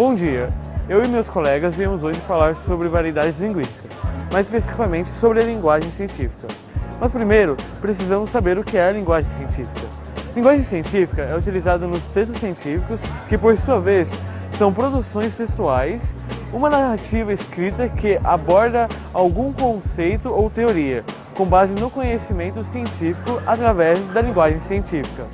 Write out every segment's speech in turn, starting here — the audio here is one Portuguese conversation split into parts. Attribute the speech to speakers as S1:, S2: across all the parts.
S1: Bom dia! Eu e meus colegas viemos hoje falar sobre variedades linguísticas, mais especificamente sobre a linguagem científica. Mas primeiro, precisamos saber o que é a linguagem científica. Linguagem científica é utilizada nos textos científicos que, por sua vez, são produções textuais, uma narrativa escrita que aborda algum conceito ou teoria, com base no conhecimento científico através da linguagem científica.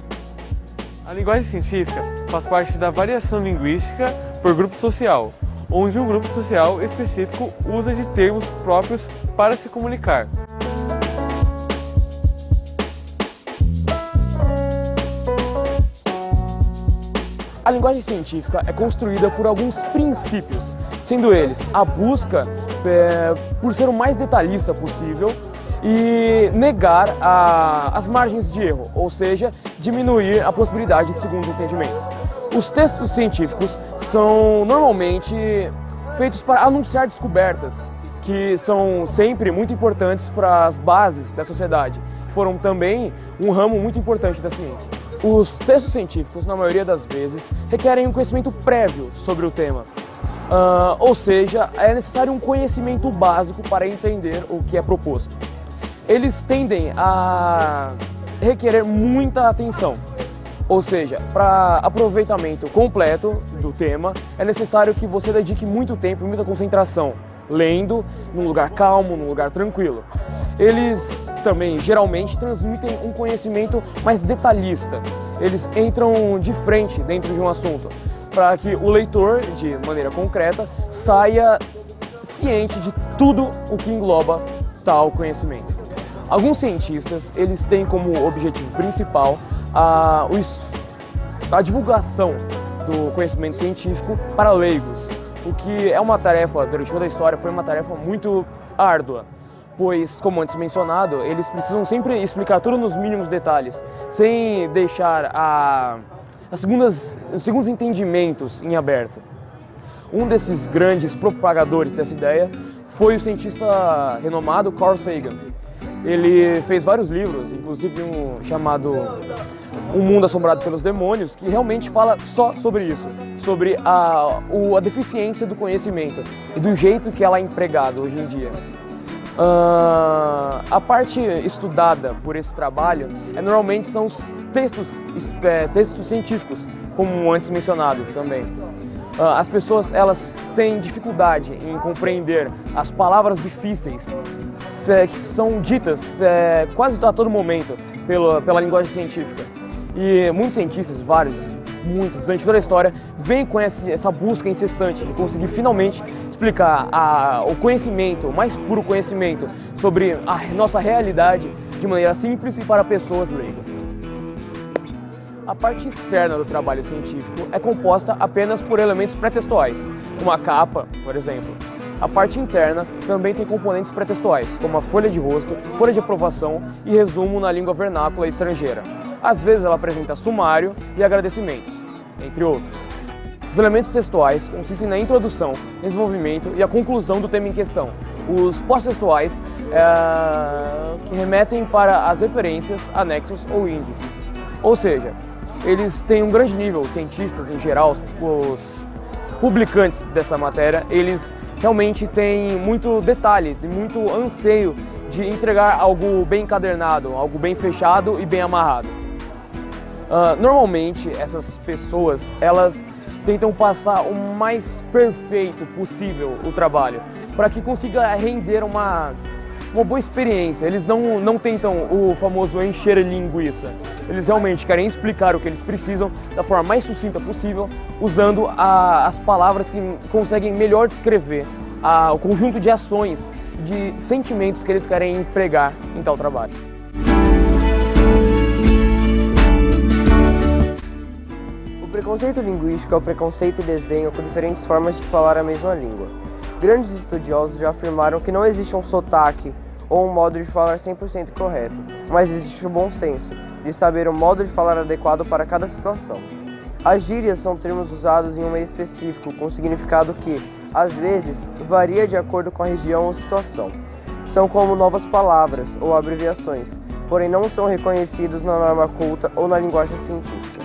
S1: A linguagem científica faz parte da variação linguística por grupo social, onde um grupo social específico usa de termos próprios para se comunicar.
S2: A linguagem científica é construída por alguns princípios, sendo eles a busca por ser o mais detalhista possível e negar as margens de erro, ou seja, diminuir a possibilidade de segundos entendimentos. Os textos científicos são normalmente feitos para anunciar descobertas, que são sempre muito importantes para as bases da sociedade. Foram também um ramo muito importante da ciência. Os textos científicos, na maioria das vezes, requerem um conhecimento prévio sobre o tema. Ou seja, é necessário um conhecimento básico para entender o que é proposto. Eles tendem a requerer muita atenção. Ou seja, para aproveitamento completo do tema, é necessário que você dedique muito tempo e muita concentração, lendo num lugar calmo, num lugar tranquilo. Eles também, geralmente, transmitem um conhecimento mais detalhista. Eles entram de frente dentro de um assunto, para que o leitor, de maneira concreta, saia ciente de tudo o que engloba tal conhecimento. Alguns cientistas, eles têm como objetivo principal a divulgação do conhecimento científico para leigos, o que é uma tarefa, durante toda a história, foi uma tarefa muito árdua, pois, como antes mencionado, eles precisam sempre explicar tudo nos mínimos detalhes, sem deixar os segundos entendimentos em aberto. Um desses grandes propagadores dessa ideia foi o cientista renomado Carl Sagan. Ele fez vários livros, inclusive um chamado Um Mundo Assombrado pelos Demônios, que realmente fala só sobre isso, sobre a deficiência do conhecimento e do jeito que ela é empregada hoje em dia. A parte estudada por esse trabalho normalmente são os textos científicos, como antes mencionado também. As pessoas, elas têm dificuldade em compreender as palavras difíceis que são ditas quase a todo momento pela linguagem científica. E muitos cientistas, muitos, durante toda a história, vêm com essa busca incessante de conseguir finalmente explicar o conhecimento, o mais puro conhecimento sobre a nossa realidade de maneira simples e para pessoas leigas. A parte externa do trabalho científico é composta apenas por elementos pré-textuais, como a capa, por exemplo. A parte interna também tem componentes pré-textuais, como a folha de rosto, folha de aprovação e resumo na língua vernácula estrangeira. Às vezes ela apresenta sumário e agradecimentos, entre outros. Os elementos textuais consistem na introdução, desenvolvimento e a conclusão do tema em questão. Os pós-textuais que remetem para as referências, anexos ou índices. Ou seja, eles têm um grande nível, os cientistas em geral, os publicantes dessa matéria, eles realmente têm muito detalhe, têm muito anseio de entregar algo bem encadernado, algo bem fechado e bem amarrado. Normalmente, essas pessoas, elas tentam passar o mais perfeito possível o trabalho, para que consiga render uma boa experiência. Eles não tentam o famoso encher a linguiça. Eles realmente querem explicar o que eles precisam da forma mais sucinta possível, usando as palavras que conseguem melhor descrever o conjunto de ações, de sentimentos que eles querem empregar em tal trabalho.
S3: O preconceito linguístico é o preconceito e desdenho com diferentes formas de falar a mesma língua. Grandes estudiosos já afirmaram que não existe um sotaque ou um modo de falar 100% correto, mas existe o bom senso, de saber o modo de falar adequado para cada situação. As gírias são termos usados em um meio específico, com significado que, às vezes, varia de acordo com a região ou situação. São como novas palavras ou abreviações, porém não são reconhecidos na norma culta ou na linguagem científica.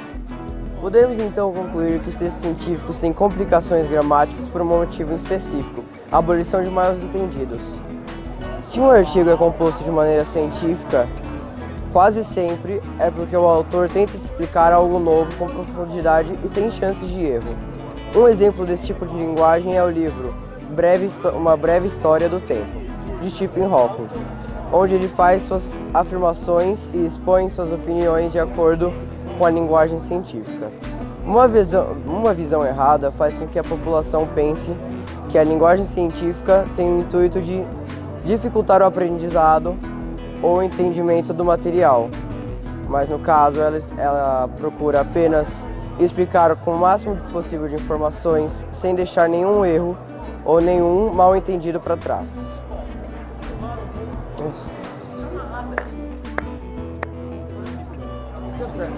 S3: Podemos então concluir que os textos científicos têm complicações gramáticas por um motivo específico, a abolição de maiores entendidos. Se um artigo é composto de maneira científica, quase sempre é porque o autor tenta explicar algo novo com profundidade e sem chances de erro. Um exemplo desse tipo de linguagem é o livro Uma Breve História do Tempo, de Stephen Hawking, onde ele faz suas afirmações e expõe suas opiniões de acordo com a linguagem científica. Uma visão errada faz com que a população pense que a linguagem científica tem o intuito de dificultar o aprendizado ou o entendimento do material, mas no caso ela procura apenas explicar com o máximo possível de informações sem deixar nenhum erro ou nenhum mal entendido para trás.
S2: Deu certo,